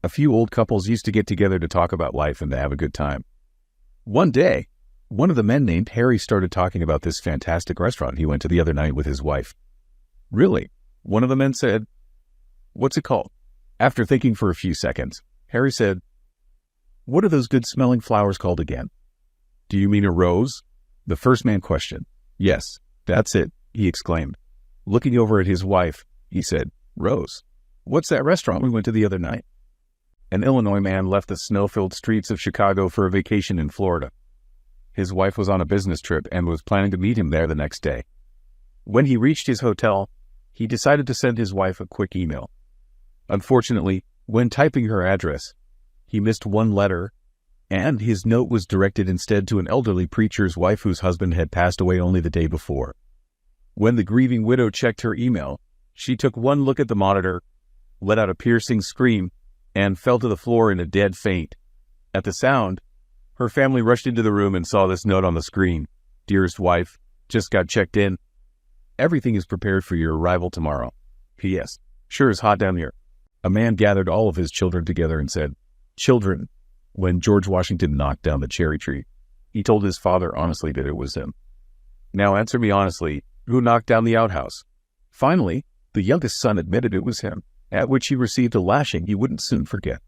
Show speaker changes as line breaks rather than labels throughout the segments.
A few old couples used to get together to talk about life and to have a good time. One day, one of the men named Harry started talking about this fantastic restaurant he went to the other night with his wife. Really? One of the men said, "What's it called?" After thinking for a few seconds, Harry said, "What are those good-smelling flowers called again?" "Do you mean a rose?" The first man questioned. "Yes, that's it," he exclaimed. Looking over at his wife, he said, "Rose, what's that restaurant we went to the other night?" An Illinois man left the snow-filled streets of Chicago for a vacation in Florida. His wife was on a business trip and was planning to meet him there the next day. When he reached his hotel, he decided to send his wife a quick email. Unfortunately, when typing her address, he missed one letter, and his note was directed instead to an elderly preacher's wife whose husband had passed away only the day before. When the grieving widow checked her email, she took one look at the monitor, let out a piercing scream, and fell to the floor in a dead faint. At the sound, her family rushed into the room and saw this note on the screen. "Dearest wife, just got checked in. Everything is prepared for your arrival tomorrow. P.S. Sure is hot down here." A man gathered all of his children together and said, "Children," when George Washington knocked down the cherry tree. He told his father honestly that it was him. "Now answer me honestly, who knocked down the outhouse?" Finally, the youngest son admitted it was him, at which he received a lashing he wouldn't soon forget.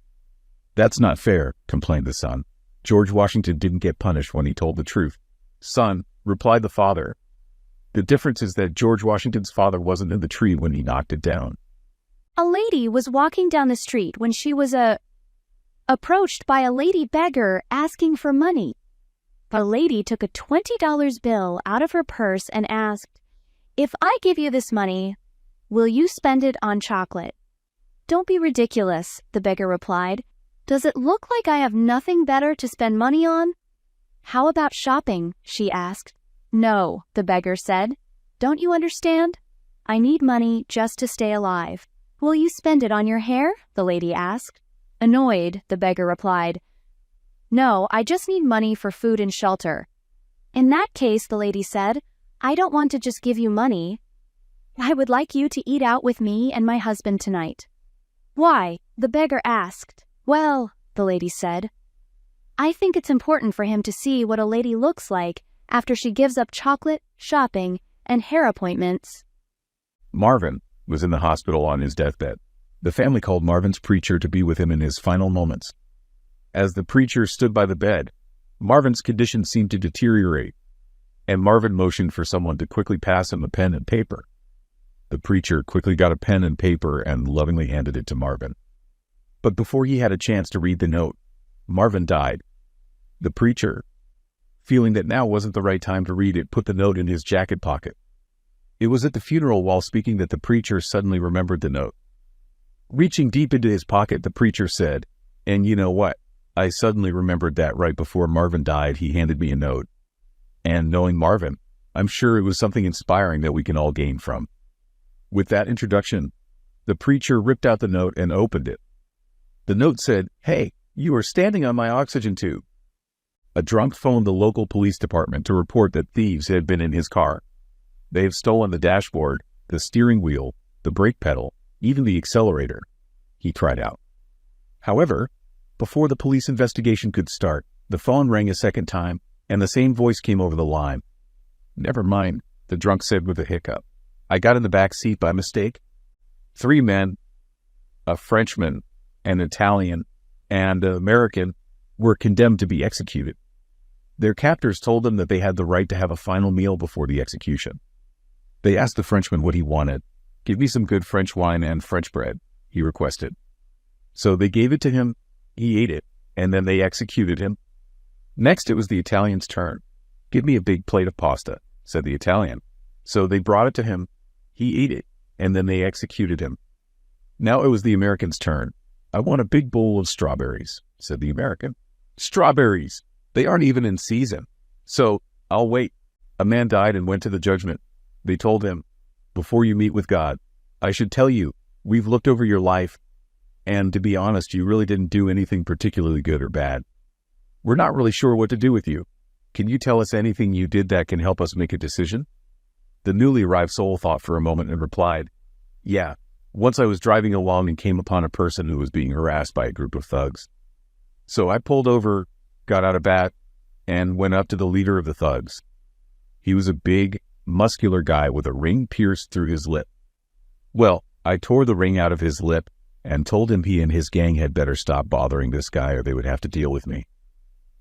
"That's not fair," complained the son. "George Washington didn't get punished when he told the truth." "Son," replied the father, "the difference is that George Washington's father wasn't in the tree when he knocked it down."
A lady was walking down the street when she was approached by a lady beggar asking for money. The lady took a $20 bill out of her purse and asked, "If I give you this money, will you spend it on chocolate?" "Don't be ridiculous," the beggar replied. "Does it look like I have nothing better to spend money on?" "How about shopping?" she asked. "No," the beggar said. "Don't you understand? I need money just to stay alive." "Will you spend it on your hair?" the lady asked. Annoyed, the beggar replied, "No, I just need money for food and shelter." "In that case," the lady said, "I don't want to just give you money. I would like you to eat out with me and my husband tonight." "Why?" the beggar asked. "Well," the lady said, "I think it's important for him to see what a lady looks like after she gives up chocolate, shopping, and hair appointments."
Marvin was in the hospital on his deathbed. The family called Marvin's preacher to be with him in his final moments. As the preacher stood by the bed, Marvin's condition seemed to deteriorate, and Marvin motioned for someone to quickly pass him a pen and paper. The preacher quickly got a pen and paper and lovingly handed it to Marvin. But before he had a chance to read the note, Marvin died. The preacher, feeling that now wasn't the right time to read it, put the note in his jacket pocket. It was at the funeral while speaking that the preacher suddenly remembered the note. Reaching deep into his pocket, the preacher said, "And you know what? I suddenly remembered that right before Marvin died, he handed me a note. And knowing Marvin, I'm sure it was something inspiring that we can all gain from." With that introduction, the preacher ripped out the note and opened it. The note said, "Hey, you are standing on my oxygen tube." A drunk phoned the local police department to report that thieves had been in his car. They have stolen the dashboard, the steering wheel, the brake pedal, even the accelerator, he cried out. However, before the police investigation could start, the phone rang a second time, and the same voice came over the line. "Never mind," the drunk said with a hiccup. "I got in the back seat by mistake." 3 men, a Frenchman, an Italian, and an American, were condemned to be executed. Their captors told them that they had the right to have a final meal before the execution. They asked the Frenchman what he wanted. "Give me some good French wine and French bread," he requested. So they gave it to him, he ate it, and then they executed him. Next, it was the Italian's turn. "Give me a big plate of pasta," said the Italian. So they brought it to him, he ate it, and then they executed him. Now it was the American's turn. "I want a big bowl of strawberries," said the American. "Strawberries! They aren't even in season. So I'll wait." A man died and went to the judgment. They told him, "Before you meet with God, I should tell you, we've looked over your life, and to be honest, you really didn't do anything particularly good or bad. We're not really sure what to do with you. Can you tell us anything you did that can help us make a decision?" The newly arrived soul thought for a moment and replied, "Yeah, Once I was driving along and came upon a person who was being harassed by a group of thugs. So I pulled over, got out a bat, and went up to the leader of the thugs. He was a big, muscular guy with a ring pierced through his lip. Well, I tore the ring out of his lip and told him he and his gang had better stop bothering this guy or they would have to deal with me.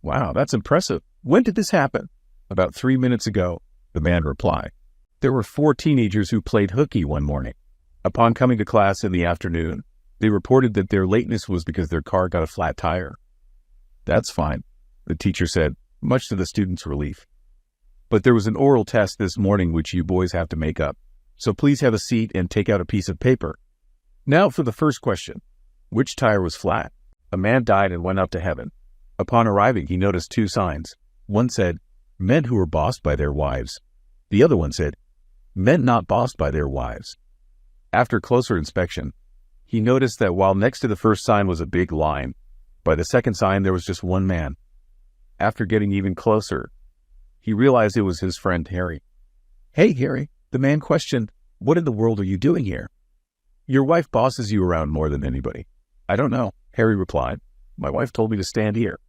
Wow, that's impressive. When did this happen? About 3 minutes ago, the man replied. There were 4 teenagers who played hooky one morning. Upon coming to class in the afternoon, they reported that their lateness was because their car got a flat tire. That's fine, the teacher said, much to the students' relief. But there was an oral test this morning which you boys have to make up. So please have a seat and take out a piece of paper. Now for the first question. Which tire was flat? A man died and went up to heaven. Upon arriving, he noticed 2 signs. One said, men who were bossed by their wives. The other one said, men not bossed by their wives. After closer inspection, he noticed that while next to the first sign was a big line, by the second sign there was just one man. After getting even closer, he realized it was his friend Harry. Hey, Harry, the man questioned, what in the world are you doing here? Your wife bosses you around more than anybody. I don't know, Harry replied. My wife told me to stand here.